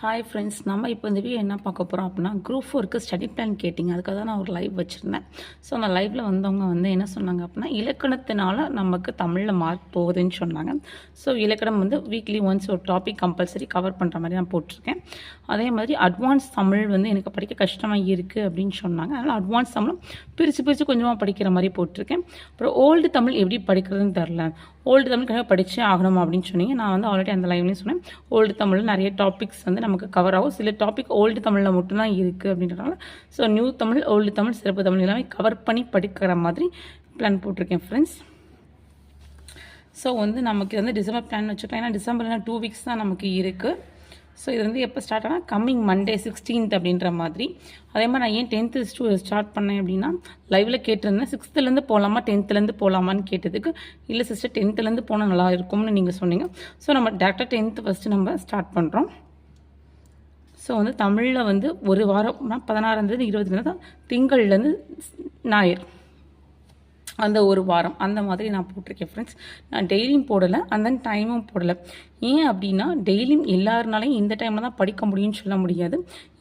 Hi friends, நம்ம இப்போ இந்த வீடியோ என்ன பார்க்க போகிறோம் அப்படின்னா, குரூப் 4க்கு ஸ்டடி பிளான் கேட்டிங்க. அதுக்காக தான் நான் ஒரு லைவ் வச்சுருந்தேன். ஸோ அந்த லைவில் வந்தவங்க என்ன சொன்னாங்க அப்படின்னா, இலக்கணத்தினால நமக்கு தமிழில் மார்க் போகுதுன்னு சொன்னாங்க. ஸோ இலக்கணம் வீக்லி ஒன்ஸ் ஒரு டாபிக் கம்பல்சரி கவர் பண்ணுற மாதிரி நான் போட்டிருக்கேன். அதே மாதிரி அட்வான்ஸ் தமிழ் எனக்கு படிக்க கஷ்டமாக இருக்குது அப்படின்னு சொன்னாங்க. அதனால் அட்வான்ஸ் தமிழும் பிரித்து கொஞ்சமாக படிக்கிற மாதிரி போட்டிருக்கேன். அப்புறம் ஓல்டு தமிழ் எப்படி படிக்கிறதுன்னு தெரில, ஓல்டு தமிழ் கண்டிப்பாக படித்தே ஆகணும் அப்படின்னு சொன்னீங்க. நான் ஆல்ரெடி அந்த லைவ்லேயும் சொன்னேன், ஓல்டு தமிழில் நிறைய டாபிக்ஸ் நமக்கு கவர் ஆகும். சில டாபிக் ஓல்டு தமிழில் மட்டும்தான் இருக்குது அப்படின்றனால so new Tamil, old Tamil, சிறப்பு தமிழ் எல்லாமே கவர் பண்ணி படிக்கிற மாதிரி பிளான் போட்டிருக்கேன் ஃப்ரெண்ட்ஸ். ஸோ நமக்கு டிசம்பர் பிளான் வச்சுக்கலாம். ஏன்னா டிசம்பர்லாம் 2 வீக்ஸ் தான் நமக்கு இருக்குது. ஸோ இது எப்போ ஸ்டார்ட் ஆனால் கம்மிங் மண்டே 16th அப்படின்ற மாதிரி. அதே மாதிரி நான் ஏன் 10th ஸ்டார்ட் பண்ணேன் அப்படின்னா, லைவில் கேட்டிருந்தேன் 6th போகலாமா 10th போகலாமான்னு கேட்டதுக்கு, இல்லை சிஸ்டர் 10th போனால் நல்லா இருக்கும்னு நீங்கள் சொன்னீங்க. ஸோ நம்ம டேரெக்டாக 10th ஃபஸ்ட்டு நம்ம ஸ்டார்ட் பண்ணுறோம். ஸோ தமிழில் ஒரு வாரம் 16 20 தான், திங்கள்லேருந்து ஞாயிறு அந்த ஒரு வாரம் அந்த மாதிரி நான் போட்டிருக்கேன் ஃப்ரெண்ட்ஸ். நான் டெய்லியும் போடலை, அந்த டைமும் போடலை. ஏன் அப்படின்னா, டெய்லியும் எல்லாருனாலையும் இந்த டைமில் தான் படிக்க முடியும்னு சொல்ல முடியாது.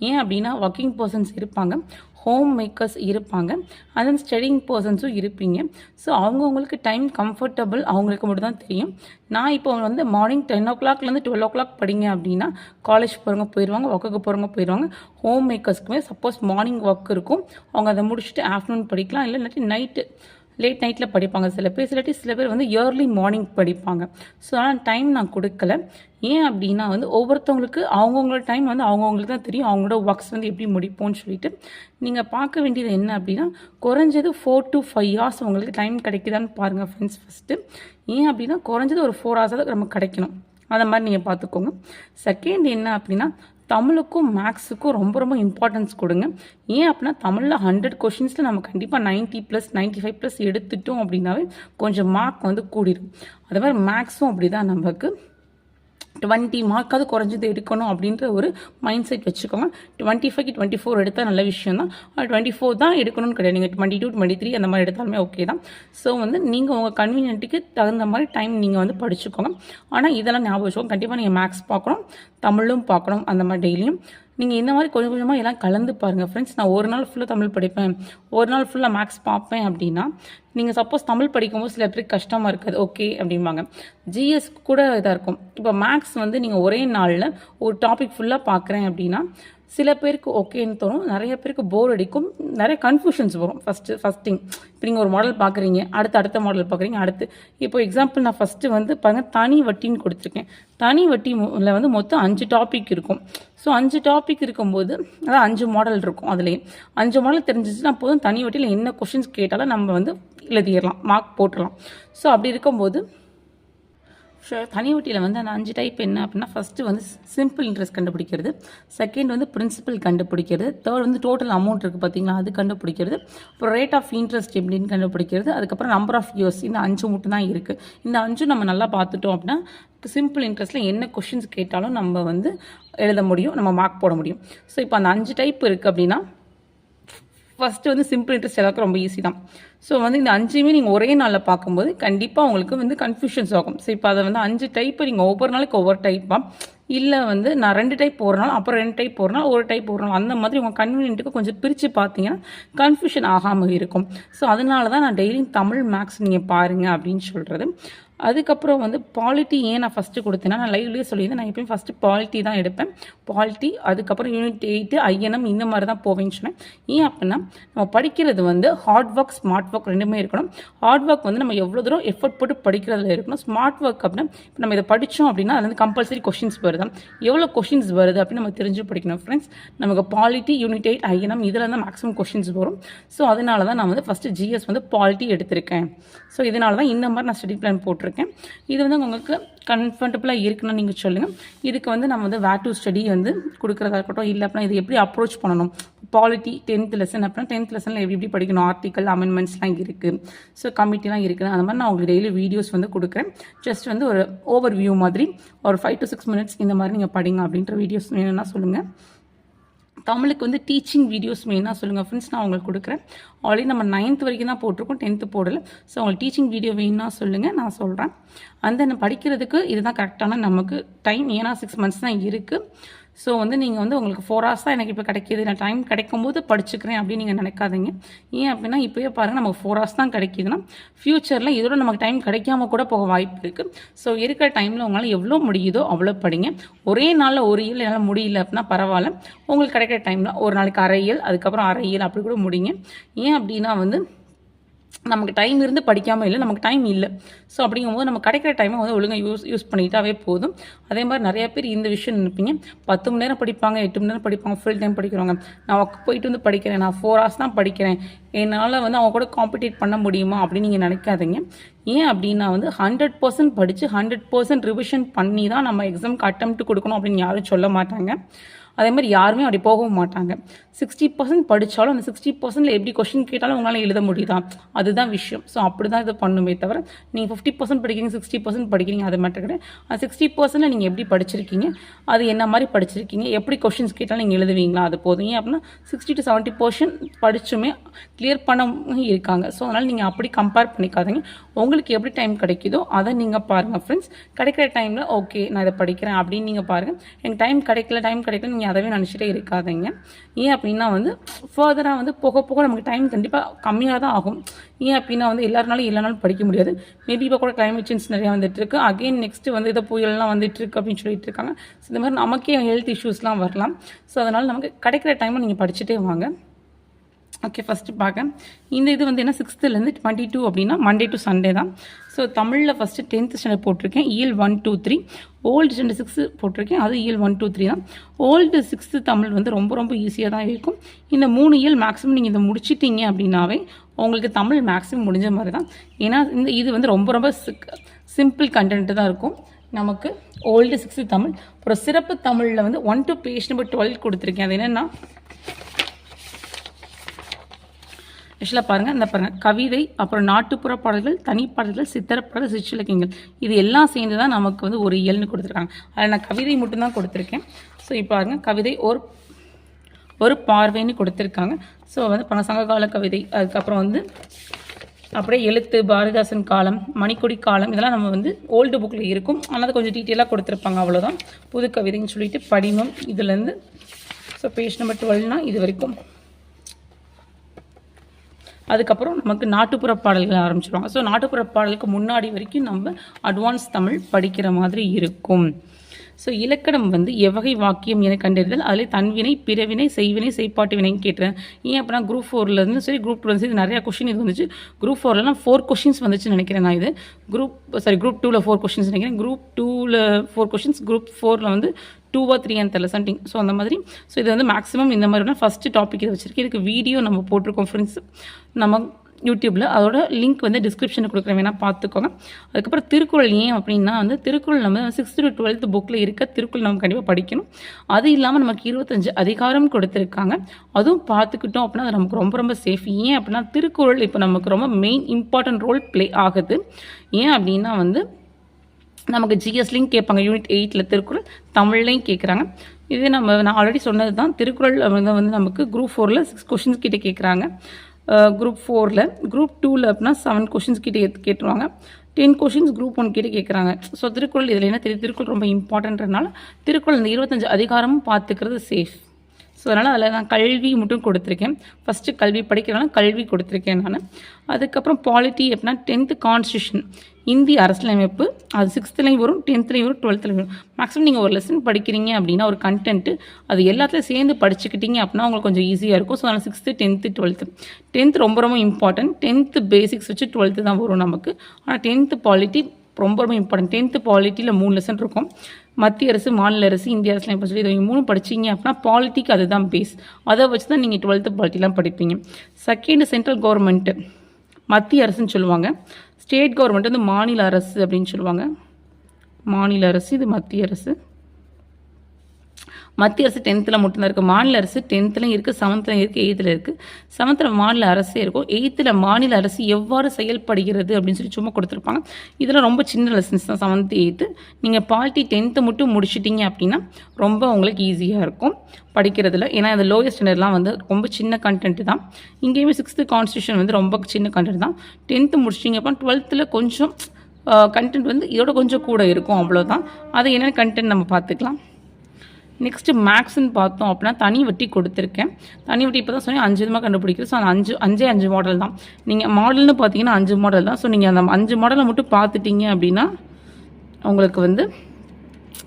ஏன் அப்படின்னா, ஒர்க்கிங் பர்சன்ஸ் இருப்பாங்க, ஹோம் மேக்கர்ஸ் இருப்பாங்க, அண்ட் ஸ்டடிங் பர்சன்ஸும் இருப்பீங்க. ஸோ அவங்கவுங்களுக்கு டைம் கம்ஃபர்டபுள் அவங்களுக்கு மட்டும் தான் தெரியும். நான் இப்போ மார்னிங் 10 o'clock 12 o'clock படிங்க அப்படின்னா, காலேஜ் போகிறவங்க போயிடுவாங்க, ஒர்க்குக்கு போகிறவங்க போயிடுவாங்க. ஹோம் மேக்கர்ஸ்க்குமே சப்போஸ் மார்னிங் ஒர்க் இருக்கும், அவங்க அதை முடிச்சுட்டு ஆஃப்டர்நூன் படிக்கலாம், இல்லை இல்லாட்டி நைட்டு லேட் நைட்டில் படிப்பாங்க சில பேர். சில பேர் இயர்லி மார்னிங் படிப்பாங்க. ஸோ ஆனால் டைம் நான் கொடுக்கல. ஏன் அப்படின்னா ஒவ்வொருத்தவங்களுக்கு அவங்கவுங்களோட டைம் அவங்கவுங்களுக்கு தான் தெரியும், அவங்களோட ஒர்க்ஸ் எப்படி முடிப்போம்னு சொல்லிட்டு. நீங்கள் பார்க்க வேண்டியது என்ன அப்படின்னா, குறைஞ்சது 4 to 5 hours உங்களுக்கு டைம் கிடைக்குதான்னு பாருங்கள் ஃப்ரெண்ட்ஸ் ஃபஸ்ட்டு. ஏன் அப்படின்னா, குறைஞ்சது ஒரு 4 hours தான் நமக்கு கிடைக்கணும். அந்த மாதிரி நீங்கள் பார்த்துக்கோங்க. செகண்ட் என்ன அப்படின்னா, தமிழுக்கும் மேக்ஸுக்கும் ரொம்ப ரொம்ப இம்பார்ட்டன்ஸ் கொடுங்க. ஏன் அப்படின்னா, தமிழில் 100 கொஷின்ஸில் நம்ம கண்டிப்பாக 90+, 95+ எடுத்துட்டோம் அப்படின்னாவே கொஞ்சம் மார்க் கூடிடும். அதே மாதிரி மேக்ஸும் அப்படி தான், நமக்கு 20 மார்க்காவது குறைஞ்சது எடுக்கணும் அப்படின்ற ஒரு மைண்ட் செட் வச்சுக்கோங்க. 25க்கு 24 எடுத்தால் நல்ல விஷயம் தான். 24 தான் எடுக்கணும்னு கிடையாது, நீங்கள் 22, 23 அந்த மாதிரி எடுத்தாலுமே ஓகே தான். ஸோ நீங்கள் உங்கள் கன்வீனியன்ட்டுக்கு தகுந்த மாதிரி டைம் நீங்கள் படிச்சுக்கோங்க. ஆனால் இதெல்லாம் ஞாபகம் வச்சுக்கோங்க, கண்டிப்பாக நீங்கள் மேக்ஸ் பார்க்கணும், தமிழும் பார்க்கணும். அந்த மாதிரி டெய்லியும் நீங்கள் இந்த மாதிரி கொஞ்சம் கொஞ்சமாக எல்லாம் கலந்து பாருங்கள் ஃப்ரெண்ட்ஸ். நான் ஒரு நாள் ஃபுல்லாக தமிழ் படிப்பேன், ஒரு நாள் ஃபுல்லாக மேக்ஸ் பார்ப்பேன் அப்படின்னா, நீங்கள் சப்போஸ் தமிழ் படிக்கும்போது சில பேருக்கு கஷ்டமாக இருக்காது, ஓகே அப்படிம்பாங்க. ஜிஎஸ் கூட இதாக இருக்கும். இப்போ மேக்ஸ் நீங்கள் ஒரே நாளில் ஒரு டாபிக் ஃபுல்லாக பார்க்குறேன் அப்படின்னா, சில பேருக்கு ஓகேன்னு தோணும், நிறைய பேருக்கு போர் அடிக்கும், நிறைய கன்ஃபியூஷன்ஸ் வரும். ஃபஸ்ட்டிங் இப்போ நீங்கள் ஒரு மாடல் பார்க்குறீங்க, அடுத்த மாடல் பார்க்குறீங்க, அடுத்து இப்போ எக்ஸாம்பிள் நான் ஃபஸ்ட்டு பாருங்கள், தனி வட்டின்னு கொடுத்துருக்கேன். தனி வட்டியில் மொத்தம் 5 டாபிக் இருக்கும். ஸோ 5 டாபிக் இருக்கும்போது அதான் 5 மாடல் இருக்கும். அதுலேயே 5 மாடல் தெரிஞ்சிச்சுன்னா போதும், தனி வட்டியில் என்ன கொஷின்ஸ் கேட்டாலும் நம்ம எழுதிடலாம், மார்க் போட்டுடலாம். ஸோ அப்படி இருக்கும்போது தனி வட்டியில் அந்த 5 டைப் என்ன அப்படின்னா, ஃபஸ்ட்டு சிம்பிள் இன்ட்ரெஸ்ட் கண்டுபிடிக்கிறது, செகண்ட் பிரின்சிபல் கண்டுபிடிக்கிறது, தேர்ட் டோட்டல் அமௌண்ட் இருக்குது பார்த்தீங்களா, அது கண்டுபிடிக்கிறது, அப்புறம் ரேட் ஆஃப் இன்ட்ரெஸ்ட் எப்படின்னு கண்டுபிடிக்கிறது, அதுக்கப்புறம் நம்பர் ஆஃப் இயர்ஸ். இந்த 5 மட்டும் தான் இருக்குது. இந்த 5 நம்ம நல்லா பார்த்துட்டோம் அப்படின்னா, சிம்பிள் இன்ட்ரெஸ்ட்டில் என்ன கொஷின்ஸ் கேட்டாலும் நம்ம எழுத முடியும், நம்ம மார்க் போட முடியும். ஸோ இப்போ அந்த 5 டைப் இருக்குது அப்படின்னா, ஃபஸ்ட்டு சிம்பிள் இன்ட்ரெஸ்ட் எல்லாருக்கும் ரொம்ப ஈஸி தான். ஸோ இந்த 5மே நீங்கள் ஒரே நாளில் பார்க்கும்போது கண்டிப்பாக உங்களுக்கு கன்ஃபியூஷன்ஸ் ஆகும். ஸோ இப்போ அதை 5 டைப்பு நீங்கள் ஒவ்வொரு நாளைக்கு ஒவ்வொரு டைப்பாக, இல்லை நான் 2 டைப் ஒரு நாள், அப்புறம் 2 டைப் ஒரு நாள், ஒரு டைப் ஒரு நாள், அந்த மாதிரி உங்கள் கன்வீனியன்ட்டுக்கு கொஞ்சம் பிரித்து பார்த்தீங்கன்னா கன்ஃபியூஷன் ஆகாமல் இருக்கும். ஸோ அதனால தான் நான் டெய்லியும் தமிழ் மேக்ஸ் நீங்கள் பாருங்கள் அப்படின்னு சொல்கிறது. அதுக்கப்புறம் பாலிட்டி ஏன் நான் ஃபஸ்ட்டு கொடுத்தேன்னா, நான் லைவ்லேயே சொல்லியிருந்தேன், நான் எப்பயும் ஃபஸ்ட்டு பாலிட்டி தான் எடுப்பேன். பாலிட்டி, அதுக்கப்புறம் யூனிட் 8 ஐஎன்எம் இந்த மாதிரி தான் போவேன்னு சொன்னேன். ஏன் அப்படின்னா, நம்ம படிக்கிறது ஹார்ட் ஒர்க், ஸ்மார்ட் ஒர்க் ரெண்டுமே இருக்கணும். ஹார்ட் ஒர்க் நம்ம எவ்வளோ தூரம் எஃபர்ட் போட்டு படிக்கிறதுல இருக்கணும். ஸ்மார்ட் ஒர்க் அப்படின்னா, இப்போ நம்ம இதை படித்தோம் அப்படின்னா அது கம்பல்சரி கொஷின்ஸ் வருது, எவ்வளோ கொஷின்ஸ் வருது அப்படின்னு நம்ம தெரிஞ்சு படிக்கணும் ஃப்ரெண்ட்ஸ். நமக்கு பாலிட்டி, யூனிட் 8 ஐஎன்எம் இதில் தான் மேக்ஸிமம் கொஷின்ஸ் வரும். ஸோ அதனால தான் நான் ஃபஸ்ட்டு ஜிஎஸ் பாலிட்டி எடுத்திருக்கேன். ஸோ இதனால தான் இந்த மாதிரி நான் ஸ்டடி பிளான் போட்டிருக்கேன். இது உங்களுக்கு கம்ஃபர்டபுளாக இருக்குன்னு நீங்கள் சொல்லுங்கள். இதுக்கு நம்ம வேர் டு ஸ்டடி கொடுக்குறதா இருக்கட்டும், இல்லை அப்படின்னா இது எப்படி அப்ரோச் பண்ணணும். பாலிட்டி 10th லெசன் அப்படின்னா 10th லெசனில் எப்படி படிக்கணும், ஆர்டிக்கல், அமெண்ட்மெண்ட்ஸ்லாம் இருக்குது, ஸோ கமிட்டிலாம் இருக்குது. அந்த மாதிரி நான் உங்களுக்கு டெய்லி வீடியோஸ் கொடுக்குறேன். ஜஸ்ட் ஒரு ஓவர் வியூ மாதிரி ஒரு 5 to 6 minutes இந்த மாதிரி நீங்கள் படிங்க அப்படின்ற வீடியோஸ் வேணும்னா சொல்லுங்கள். தமிழுக்கு டீச்சிங் வீடியோஸ் வேணா சொல்லுங்கள் ஃப்ரெண்ட்ஸ், நான் உங்களுக்கு கொடுக்குறேன். ஆல்ரெடி நம்ம 9th வரைக்கும் தான் போட்டிருக்கோம், 10th போடலை. ஸோ உங்களுக்கு டீச்சிங் வீடியோ வேணும்னா சொல்லுங்கள், நான் சொல்கிறேன். அந்த படிக்கிறதுக்கு இதுதான் கரெக்டான நமக்கு டைம். ஏன்னா 6 months தான் இருக்குது. ஸோ வந்து நீங்கள் வந்து உங்களுக்கு 4 hours தான் எனக்கு இப்போ கிடைக்கிது, நான் டைம் கிடைக்கும்போது படிச்சுக்கிறேன் அப்படின்னு நீங்கள் நினைக்காதீங்க. ஏன் அப்படின்னா இப்போயே பாருங்கள் நமக்கு 4 hours தான் கிடைக்கிதுன்னா ஃப்யூச்சரில் இதோட நமக்கு டைம் கிடைக்காம கூட போக வாய்ப்பு இருக்குது. ஸோ இருக்கிற டைமில் உங்களால் எவ்வளோ முடியுதோ அவ்வளோ படிங்க. ஒரே நாளில் ஒரு இயல் என்னால் முடியல அப்படின்னா பரவாயில்ல, உங்களுக்கு கிடைக்கிற டைமில் ஒரு நாளைக்கு அரை இயல், அதுக்கப்புறம் அரை இயல் அப்படி கூட முடிங்க. ஏன் அப்படின்னா வந்து நமக்கு டைம் இருந்து படிக்காமல் இல்லை, நமக்கு டைம் இல்லை. ஸோ அப்படிங்கும்போது நம்ம கிடைக்கிற டைமை வந்து ஒழுங்காக யூஸ் பண்ணிட்டாவே போதும். அதே மாதிரி நிறையா பேர் இந்த விஷயம் நினைப்பீங்க, 10 மணி நேரம் படிப்பாங்க, 8 மணி நேரம் படிப்பாங்க, ஃபுல் டைம் படிக்கிறவங்க. நான் போயிட்டு வந்து படிக்கிறேன், நான் 4 hours தான் படிக்கிறேன், என்னால் வந்து அவங்க கூட காம்படிட் பண்ண முடியுமா அப்படின்னு நீங்கள் நினைக்காதீங்க. ஏன் அப்படின்னா வந்து 100% படித்து 100% ரிவிஷன் பண்ணி தான் நம்ம எக்ஸாமுக்கு அட்டெம்ப்ட் கொடுக்கணும் அப்படின்னு யாரும் சொல்ல மாட்டாங்க. அதே மாதிரி யாருமே அப்படி போகவும் மாட்டாங்க. 60% படித்தாலும் அந்த 60%ல் எப்படி கொஷின் கேட்டாலும் உங்களால் எழுத முடியுதா, அதுதான் விஷயம். ஸோ அப்படி தான் இது பண்ணுமே தவிர நீங்கள் 50% படிக்கிறீங்க, 60% படிக்கிறீங்க, அது மட்டும் கிடையாது. அந்த 60%ல் நீங்கள் எப்படி படிச்சிருக்கீங்க, அது என்ன மாதிரி படிச்சிருக்கீங்க, எப்படி கொஷின்ஸ் கேட்டாலும் நீங்கள் எழுதுவீங்களா, அது போதும். ஏன் அப்படின்னா 60 to 70% படிச்சுமே கிளியர் பண்ண இருக்காங்க. ஸோ அதனால் நீங்கள் அப்படி கம்பேர் பண்ணிக்காதீங்க. உங்களுக்கு எப்படி டைம் கிடைக்குதோ அதை நீங்கள் பாருங்கள் ஃப்ரெண்ட்ஸ். கிடைக்கிற டைமில் ஓகே நான் இதை படிக்கிறேன் அப்படின்னு நீங்கள் பாருங்கள். எனக்கு டைம் கிடைக்கல நீங்கள் அதவே நினச்சிட்டே இருக்காதீங்க. ஏன் அப்படின்னா வந்து ஃபர்தராக வந்து போக போக நமக்கு டைம் கண்டிப்பாக கம்மியாக தான் ஆகும். ஏன் அப்படின்னா வந்து எல்லாருனாலும் எல்லா படிக்க முடியாது. மேபி இப்போ கூட கிளைமேட் சேஞ்ச் நிறையா வந்துட்டு இருக்கு. அகெயின் நெக்ஸ்ட்டு வந்து இதை புயல்லாம் வந்துட்டு இருக்கு அப்படின்னு சொல்லிட்டு இருக்காங்க. ஸோ இந்த மாதிரி நமக்கே ஹெல்த் இஷ்யூஸ்லாம் வரலாம். ஸோ அதனால் நமக்கு கிடைக்கிற டைமை நீங்கள் படிச்சுட்டே வாங்க. ஓகே, ஃபஸ்ட்டு பார்க்க இந்த இது வந்து என்ன 6th-லேருந்து 22 அப்படின்னா மண்டே டு சண்டே தான். ஸோ தமிழில் ஃபஸ்ட்டு 10th ஸ்டாண்டர்ட் போட்டிருக்கேன், இயல் 1, 2, 3. ஓல்டு ஸ்டாண்டர்ட் 6 போட்டிருக்கேன், அது இயல் 1, 2, 3 தான். ஓல்டு 6th தமிழ் வந்து ரொம்ப ஈஸியாக தான் இருக்கும். இந்த 3 இயல் மேக்ஸிமம் நீங்கள் இதை முடிச்சிட்டிங்க அப்படின்னாவே உங்களுக்கு தமிழ் மேக்ஸிமம் முடிஞ்ச மாதிரி தான். ஏன்னா இது வந்து ரொம்ப சிம்பிள் கண்டென்ட்டு தான் இருக்கும். நமக்கு ஓல்டு 6th தமிழ். அப்புறம் சிறப்பு தமிழில் வந்து 1 to பேஜ் நம்பர் 12 கொடுத்துருக்கேன். அது என்னென்னா ஆக்சுவலாக பாருங்கள், இந்த பாருங்கள் கவிதை, அப்புறம் நாட்டுப்புற பாடல்கள், தனிப்பாடல்கள், சித்திரப்பாடல், சிற்றிலக்கியங்கள், இது எல்லாம் சேர்ந்து தான் நமக்கு வந்து ஒரு இயல்னு கொடுத்துருக்காங்க. அதில் நான் கவிதை மட்டும்தான் கொடுத்துருக்கேன். ஸோ இப்போ பாருங்கள் கவிதை ஒரு பார்வைன்னு கொடுத்துருக்காங்க. ஸோ வந்து சங்ககால கவிதை, அதுக்கப்புறம் வந்து அப்படியே எழுத்து, பாரதிதாசன் காலம், மணிக்கொடி காலம், இதெல்லாம் நம்ம வந்து ஓல்டு புக்கில் இருக்கும். ஆனால் கொஞ்சம் டீட்டெயிலாக கொடுத்துருப்பாங்க, அவ்வளோதான். புது கவிதைன்னு சொல்லிட்டு படிமம் இதுலேருந்து. ஸோ பேஜ் நம்பர் 12னா இது வரைக்கும். அதுக்கப்புறம் நமக்கு நாட்டுப்புற பாடல்கள் ஆரம்பிச்சிருவாங்க. ஸோ நாட்டுப்புற பாடலுக்கு முன்னாடி வரைக்கும் நம்ம அட்வான்ஸ் தமிழ் படிக்கிற மாதிரி இருக்கும். ஸோ இலக்கணம் வந்து எவ்வகை வாக்கியம் என கண்டறிதல், அதில் தன்வினை, பிறவினை, செய்வினை, செய்பாட்டு வினைன்னு கேட்டுறேன். ஏன் அப்படின்னா குரூப் 4லேருந்து சரி குரூப் 2 இது நிறையா கொஷின் இது வந்துச்சு. குரூப் 4லலாம் 4 கொஷின்ஸ் வந்துச்சுன்னு நினைக்கிறேன் நான். இது குரூப் 2ல் 4 கொஷின்ஸ் நினைக்கிறேன். குரூப் 2ல் 4 கொஷின்ஸ், குரூப் 4ல் வந்து 2 or 3 and தெரியல சம்திங். ஸோ அந்த மாதிரி. ஸோ இது வந்து மேக்ஸிமம் இந்த மாதிரி ஃபஸ்ட்டு டாபிக் இதை வச்சுருக்கேன். இதுக்கு வீடியோ நம்ம போட்டிருக்கோம் ஃப்ரெண்ட்ஸ் நம்ம யூடியூப்பில். அதோட லிங்க் வந்து டிஸ்கிரிப்ஷனில் கொடுக்குறேன், வேணால் பார்த்துக்கோங்க. அதுக்கப்புறம் திருக்குறள் ஏன் அப்படின்னா வந்து திருக்குறள் நம்ம 6th to 12th புக்கில் இருக்க திருக்குறள் நம்ம கண்டிப்பாக படிக்கணும். அது இல்லாமல் நமக்கு 25 அதிகாரம் கொடுத்துருக்காங்க, அதுவும் பார்த்துக்கிட்டோம் அப்படின்னா அது நமக்கு ரொம்ப சேஃப். ஏன் அப்படின்னா திருக்குறள் இப்போ நமக்கு ரொம்ப மெயின் இம்பார்ட்டன்ட் ரோல் ப்ளே ஆகுது. ஏன் அப்படின்னா வந்து நமக்கு ஜிஎஸ்லையும் கேட்பாங்க, யூனிட் 8ல் திருக்குறள் தமிழ்லையும் கேட்குறாங்க. இது நான் ஆல்ரெடி சொன்னது தான். திருக்குறள் வந்து நமக்கு குரூப் 4ல் 6 கொஷின்ஸ் கிட்டே கேட்குறாங்க. குரூப் 4ல், குரூப் 2ல் அப்படின்னா 7 கொஷின்ஸ் கிட்டே கேட்டுருவாங்க. 10 கொஷின்ஸ் குரூப் 1 கிட்டே கேட்குறாங்க. ஸோ திருக்குறள் இதில் என்ன திருக்குறள் ரொம்ப இம்பார்ட்டன்றதுனால திருக்குறள் இந்த 25 அதிகாரமும் பார்த்துக்கிறது சேஃப். ஸோ அதனால் அதில் நான் கல்வி மட்டும் கொடுத்துருக்கேன். ஃபஸ்ட்டு கல்வி படிக்கிறனால கல்வி கொடுத்துருக்கேன் நான். அதுக்கப்புறம் பாலிட்டி அப்படின்னா 10th கான்ஸ்டியூஷன், இந்திய அரசியலமைப்பு, அது 6th வரும், 10th வரும், 12th வரும். மேக்ஸிமம் நீங்கள் ஒரு லெசன் படிக்கிறீங்க அப்படின்னா ஒரு கண்டென்ட்டு அது எல்லாத்துலையும் சேர்ந்து படிச்சுக்கிட்டீங்க அப்படின்னா உங்களுக்கு கொஞ்சம் ஈஸியாக இருக்கும். ஸோ அதனால் 6th, 10th, 12th. 10th ரொம்ப இம்பார்ட்டன்ட். 10th பேசிக்ஸ் வச்சு 12th தான் வரும் நமக்கு. ஆனால் 10th பாலிட்டி ரொம்ப இம்பார்ட்டன்ட். 10th பாலிட்டியில் 3 லெசன் இருக்கும். மத்திய அரசு, மாநில அரசு, இந்திய அரசு சொல்லி இதை 3 படிச்சிங்க அப்படின்னா பாலிட்டிக்கு அதுதான் பேஸ். அதை வச்சு தான் நீங்கள் 12th பாலிட்டிலாம் படிப்பீங்க. செகண்ட் சென்ட்ரல் கவர்மெண்ட்டு மத்திய அரசுன்னு சொல்லுவாங்க. ஸ்டேட் கவர்மெண்ட் வந்து மாநில அரசு அப்படின்னு சொல்லுவாங்க. மாநில அரசு, இது மத்திய அரசு. மத்திய அரசு 10th மட்டும்தான் இருக்குது. மாநில அரசு 10th இருக்குது, 7th இருக்குது, 8th இருக்குது. 7th மாநில அரசே இருக்கும். 8th மாநில அரசு எவ்வாறு செயல்படுகிறது அப்படின்னு சொல்லி சும்மா கொடுத்துருப்பாங்க. இதெல்லாம் ரொம்ப சின்ன லெசன்ஸ் தான் 7th, 8th. நீங்கள் பாலிட்டி 10th மட்டும் முடிச்சிட்டிங்க அப்படின்னா ரொம்ப உங்களுக்கு ஈஸியாக இருக்கும் படிக்கிறதுல. ஏன்னா அந்த லோயர் ஸ்டாண்டர்ட்லாம் வந்து ரொம்ப சின்ன கண்டென்ட் தான். இங்கேயுமே 6th கான்ஸ்டியூஷன் வந்து ரொம்ப சின்ன கண்டென்ட் தான். 10th முடிச்சிட்டிங்க அப்படின்னா 12th கொஞ்சம் கண்டென்ட் வந்து இதோட கொஞ்சம் கூட இருக்கும், அவ்வளோதான். அது என்னென்ன கண்டென்ட் நம்ம பார்த்துக்கலாம். நெக்ஸ்ட்டு மேக்ஸ்ன்னு பார்த்தோம் அப்படின்னா தனி வட்டி கொடுத்துருக்கேன். தனி வட்டி இப்போ தான் சொன்னேன் 5 விதமாக கண்டுபிடிக்கிறது. ஸோ அந்த 5 மாடல் தான். நீங்கள் மாடல்னு பார்த்தீங்கன்னா 5 மாடல் தான். ஸோ நீங்கள் அந்த 5 மாடலை மட்டும் பார்த்துட்டீங்க அப்படின்னா உங்களுக்கு வந்து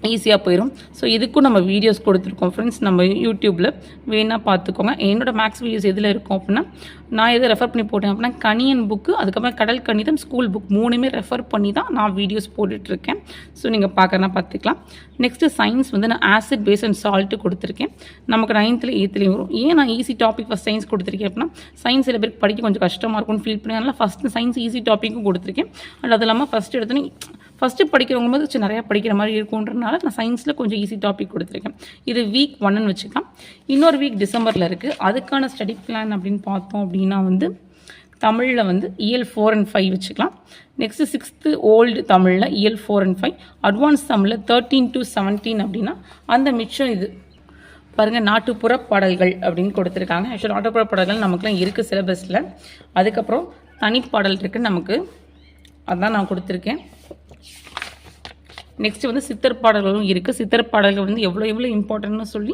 ஈஸியாக போயிடும். ஸோ இதுக்கும் நம்ம வீடியோஸ் கொடுத்துருக்கோம் ஃப்ரெண்ட்ஸ், நம்ம யூடியூப்பில் வேணால் பார்த்துக்கோங்க. என்னோடய மேக்ஸ் வீடியோஸ் எதில் இருக்கும் அப்படின்னா நான் எதை ரெஃபர் பண்ணி போட்டேன் அப்படின்னா கணியன் புக்கு, அதுக்கப்புறம் கடல் கணிதம், ஸ்கூல் புக் 3மே ரெஃபர் பண்ணி தான் நான் வீடியோஸ் போட்டுட்ருக்கேன். ஸோ நீங்கள் பார்க்கறனா பார்த்துக்கலாம். நெக்ஸ்ட்டு சயின்ஸ் வந்து நான் ஆசிட் பேஸ் அண்ட் சால்ட்டு கொடுத்துருக்கேன். நமக்கு 9th 8th வரும். ஏன் நான் ஈஸி டாபிக் ஃபஸ்ட் சயின்ஸ் கொடுத்துருக்கேன் அப்படின்னா சயின்ஸ் சில பேருக்கு படிக்க கொஞ்சம் கஷ்டமாக இருக்கும்னு ஃபீல் பண்ணி அதனால் ஃபஸ்ட்டு சயின்ஸ் ஈஸி டாப்பிக்கும் கொடுத்துருக்கேன். அண்ட் அது இல்லாமல் ஃபஸ்ட்டு படிக்கிறவங்க போது நிறையா படிக்கிற மாதிரி இருக்குன்றனால நான் சயின்ஸில் கொஞ்சம் ஈஸி டாபிக் கொடுத்துருக்கேன். இது வீக் 1ன்னு வச்சுக்கலாம். இன்னொரு வீக் டிசம்பரில் இருக்குது. அதுக்கான ஸ்டடி பிளான் அப்படின்னு பார்த்தோம் அப்படின்னா வந்து தமிழில் வந்து இயல் 4 and 5 வச்சுக்கலாம். நெக்ஸ்ட்டு 6th ஓல்டு தமிழில் இயல் 4 and 5, அட்வான்ஸ் தமிழில் 13 to 17 அப்படின்னா அந்த மிச்சம் இது பாருங்கள் நாட்டுப்புற பாடல்கள் அப்படின்னு கொடுத்துருக்காங்க. ஆக்சுவலாக நாட்டுப்புற பாடல்கள் நமக்குலாம் இருக்குது சிலபஸில். அதுக்கப்புறம் தனிப்பாடல் இருக்குது நமக்கு, அதுதான் நான் கொடுத்துருக்கேன். நெக்ஸ்ட்டு வந்து சித்தர் பாடல்களும் இருக்குது. சித்தர் பாடல்கள் வந்து எவ்வளோ இம்பார்ட்டன்ட்னு சொல்லி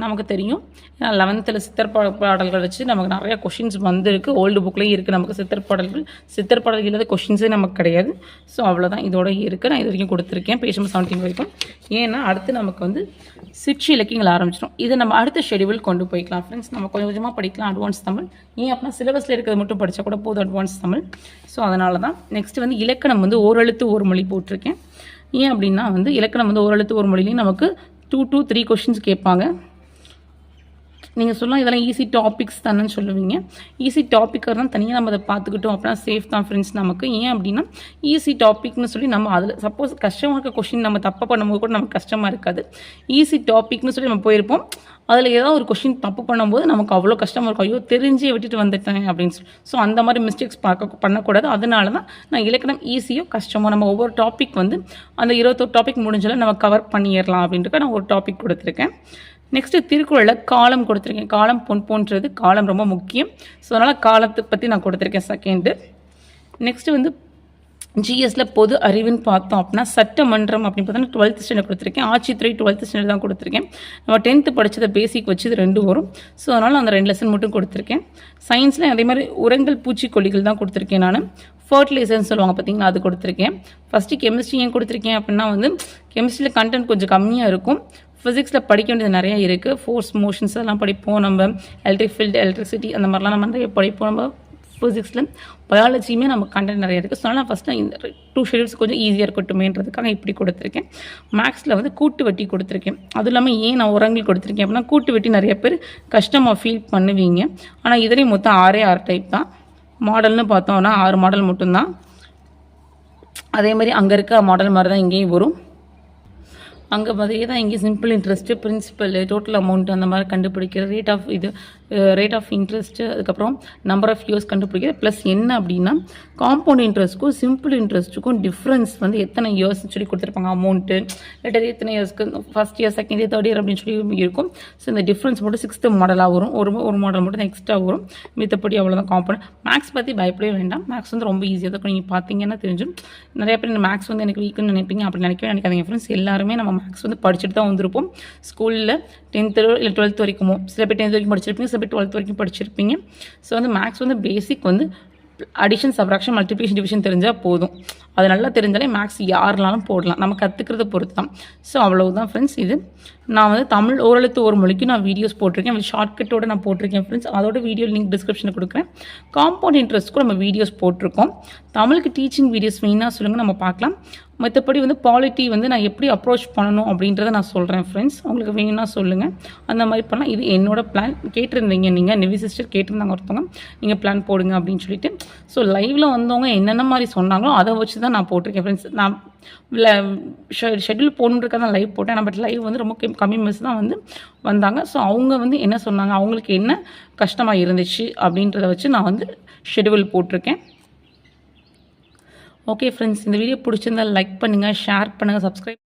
நமக்கு தெரியும். ஏன்னா 11th சித்தர் பாடல்கள் வச்சு நமக்கு நிறையா கொஷின்ஸ் வந்துருக்கு. ஓல்டு புக்லேயும் இருக்குது நமக்கு சித்தர் பாடல்கள். சித்தர் பாடல்கள் இல்லாத கொஷின்ஸே நமக்கு கிடையாது. ஸோ அவ்வளோதான் இதோட இருக்குது. நான் இது வரைக்கும் கொடுத்துருக்கேன் பேஜ் நம்பர் 17 வரைக்கும். ஏன்னா அடுத்து நமக்கு வந்து சிற்று இலக்கியங்கள் ஆரம்பிச்சிடும். இதை நம்ம அடுத்த ஷெடியூல் கொண்டு போய்க்கலாம் ஃப்ரெண்ட்ஸ். நம்ம கொஞ்சம் கொஞ்சமாக படிக்கலாம் அட்வான்ஸ் தமிழ். ஏன் அப்படின்னா சிலபஸில் இருக்கிறது மட்டும் படித்தா கூட போதும் அட்வான்ஸ் தமிழ். ஸோ அதனால தான். நெக்ஸ்ட்டு வந்து இலக்கணம் வந்து ஓரெழுத்து ஒரு மொழி போட்டிருக்கேன். ஏன் அப்படின்னா வந்து இலக்கணம் வந்து ஓரெழுத்து ஒரு மொழிலையும் நமக்கு 2 to 3 கொஷின்ஸ் கேட்பாங்க. நீங்கள் சொல்லலாம் இதெல்லாம் ஈஸி டாபிக்ஸ் தானேன்னு சொல்லுவீங்க. ஈஸி டாப்பிக்காக தான் தனியாக நம்ம அதை பார்த்துக்கிட்டோம் அப்படின்னா சேஃப் தான் ஃப்ரெண்ட்ஸ் நமக்கு. ஏன் அப்படின்னா ஈஸி டாபிக்னு சொல்லி நம்ம அதில் சப்போஸ் கஷ்டமாக இருக்க கொஷின் நம்ம தப்பாக பண்ணும்போது கூட நமக்கு கஷ்டமாக இருக்காது. ஈஸி டாபிக்னு சொல்லி நம்ம போயிருப்போம், அதில் ஏதாவது ஒரு கொஷின் தப்பு பண்ணும்போது நமக்கு அவ்வளோ கஷ்டமாக இருக்கும். ஐயோ தெரிஞ்சே விட்டுட்டு வந்துட்டேன் அப்படின்னு சொல்லி. ஸோ அந்த மாதிரி மிஸ்டேக்ஸ் பண்ணக்கூடாது. அதனால தான் நான் இலக்கணம் ஈஸியோ கஷ்டமோ நம்ம ஒவ்வொரு டாபிக் வந்து அந்த 21 டாபிக் முடிஞ்சாலும் நம்ம கவர் பண்ணிடலாம் அப்படின்ட்டு நான் ஒரு டாபிக் கொடுத்துருக்கேன். நெக்ஸ்ட்டு திருக்குறளில் காலம் கொடுத்துருக்கேன். காலம் பொன் போன்றது, காலம் ரொம்ப முக்கியம். ஸோ அதனால் காலத்தை பற்றி நான் கொடுத்துருக்கேன் செகண்டு. நெக்ஸ்ட்டு வந்து ஜிஎஸ்ல பொது அறிவுன்னு பார்த்தோம் அப்படின்னா சட்டமன்றம் அப்படின்னு பார்த்தோன்னா 12th ஸ்டாண்டர்ட் கொடுத்துருக்கேன். ஆட்சித்துறை 12th ஸ்டாண்டர்ட் தான் கொடுத்துருக்கேன். நம்ம 10th படித்ததை பேசிக் வச்சு இது 2 வரும். ஸோ அதனால் அந்த 2 லெசன் மட்டும் கொடுத்துருக்கேன். சயின்ஸில் அதே மாதிரி உரங்கள் பூச்சிக்கொல்லிகள் தான் கொடுத்துருக்கேன். நான் ஃபர்டிலைசர்னு சொல்லுவாங்க பார்த்தீங்களா, அது கொடுத்துருக்கேன். ஃபஸ்ட்டு கெமிஸ்ட்ரி ஏன் கொடுத்துருக்கேன் அப்படின்னா வந்து கெமிஸ்ட்ரியில் கண்டென்ட் கொஞ்சம் கம்மியாக இருக்கும். ஃபிசிக்ஸில் படிக்க வேண்டியது நிறையா இருக்குது. ஃபோர்ஸ் மோஷன்ஸ் எல்லாம் படிப்போம். நம்ம எலக்ட்ரிக் ஃபீல்டு, எலக்ட்ரிசிட்டி அந்த மாதிரிலாம் நம்ம நிறைய படிப்போம். நம்ம ஃபிசிக்ஸில் பயாலஜியுமே நம்ம கண்டென்ட் நிறைய இருக்குது. ஸோ அதனால் ஃபஸ்ட்டு இந்த 2 ஷெடியூல்ஸ் கொஞ்சம் ஈஸியாக இருக்கட்டுமேன்றதுக்காக இப்படி கொடுத்துருக்கேன். மேக்ஸில் வந்து கூட்டு வட்டி கொடுத்துருக்கேன். அதுவும் இல்லாமல் ஏன் நான் உரங்கள் கொடுத்துருக்கேன் அப்படின்னா கூட்டு வட்டி நிறைய பேர் கஷ்டமாக ஃபீல் பண்ணுவீங்க. ஆனால் இதுலேயும் மொத்தம் 6 டைப் தான். மாடல்னு பார்த்தோம்னா 6 மாடல் மட்டும்தான். அதே மாதிரி அங்கே இருக்க மாடல் மாதிரி தான் இங்கேயும் வரும். அங்கே மாதிரியே தான் இங்கே simple interest, principal, total amount அந்த மாதிரி கண்டுபிடிக்கிற ரேட் ஆஃப் இன்ட்ரெஸ்ட்டு, அதுக்கப்புறம் நம்பர் ஆஃப் இயர்ஸ் கண்டுபிடிக்கிறது. ப்ளஸ் என்ன அப்படின்னா காம்பவுண்ட் இன்ட்ரெஸ்ட்டுக்கும் சிம்பிள் இன்ட்ரெஸ்ட்டுக்கும் டிஃப்ரென்ஸ் வந்து எத்தனை இயர்ஸ் சொல்லி கொடுத்துருப்பாங்க. அமௌண்ட்டு லெட்டர் எத்தனை இயர்ஸ்க்கு, first year, second year, third year அப்படின்னு சொல்லி இருக்கும். ஸோ இந்த டிஃப்ரென்ஸ் மட்டும் 6th மாடலாக வரும். ஒரு மாடல் மட்டும் தான் எக்ஸ்ட்ரா வரும். மித்தப்படி அவ்வளோதான் காம்பவுண்ட். மேக்ஸ் பற்றி பயப்படவே வேண்டாம். மேக்ஸ் வந்து ரொம்ப ஈஸியாக இருக்கும். நீங்கள் பார்த்தீங்கன்னா தெரிஞ்சும். நிறைய பேர் இந்த மேக்ஸ் வந்து எனக்கு வீக்குன்னு நினைப்பீங்க. அப்படி நினைக்காதீங்க ஃப்ரெண்ட்ஸ். எல்லாருமே நம்ம மேக்ஸ் வந்து படிச்சுட்டு தான் வந்திருப்போம். ஸ்கூலில் 10th இல்லை 12th வரைக்கும். சில பேர் 10th வரைக்கும் படிச்சிருப்பீங்க, சில பேர் 12th வரைக்கும் படிச்சிருப்பீங்க. ஸோ வந்து மேக்ஸ் வந்து பேசிக் வந்து அடிஷன், சப்ராக்ஷன், மல்டிப்ளிகேஷன், டிவிஷன் தெரிஞ்சால் போதும். அது நல்லா தெரிஞ்சாலே மேக்ஸ் யாருனாலும் போடலாம். நம்ம கற்றுக்கிறத பொறுத்து தான். ஸோ அவ்வளவுதான் ஃப்ரெண்ட்ஸ். இது நான் வந்து தமிழ் ஓரெழுத்து ஒரு மொழிக்கு நான் வீடியோஸ் போட்டிருக்கேன். ஷார்ட்கட்டோடு நான் போட்டிருக்கேன் ஃப்ரெண்ட்ஸ். அதோட வீடியோ லிங்க் டிஸ்கிரிப்ஷனில் கொடுக்குறேன். காம்பவுண்ட் இன்ட்ரெஸ்ட்க்கும் நம்ம வீடியோஸ் போட்டிருக்கோம். தமிழுக்கு டீச்சிங் வீடியோஸ் வேணால் சொல்லுங்கள், நம்ம பார்க்கலாம். மற்றபடி வந்து பாலிட்டி வந்து நான் எப்படி அப்ரோச் பண்ணணும் அப்படின்றத நான் சொல்கிறேன் ஃப்ரெண்ட்ஸ். உங்களுக்கு வேணும்னா சொல்லுங்கள், அந்த மாதிரி பண்ணலாம். இது என்னோட பிளான். கேட்டிருந்தீங்க நீங்கள், நிவி சிஸ்டர் கேட்டிருந்தாங்க ஒருத்தவங்க, நீங்கள் பிளான் போடுங்க அப்படின்னு சொல்லிட்டு. ஸோ லைவில் வந்தவங்க என்னென்ன மாதிரி சொன்னாங்களோ அதை வச்சு தான் நான் போட்டிருக்கேன் ஃப்ரெண்ட்ஸ். நான் ஷெட்யூல் போகணுன்றக்காக தான் லைவ் போட்டேன். பட் லைவ் வந்து ரொம்ப கம்மி மிஸ் தான் வந்து வந்தாங்க. ஸோ அவங்க வந்து என்ன சொன்னாங்க, அவங்களுக்கு என்ன கஷ்டமாக இருந்துச்சு அப்படின்றத வச்சு நான் வந்து ஷெட்யூல் போட்டிருக்கேன். ஓகே ஃப்ரெண்ட்ஸ், இந்த வீடியோ பிடிச்சிருந்தால் லைக் பண்ணுங்கள், ஷேர் பண்ணுங்கள், சப்ஸ்கிரைப்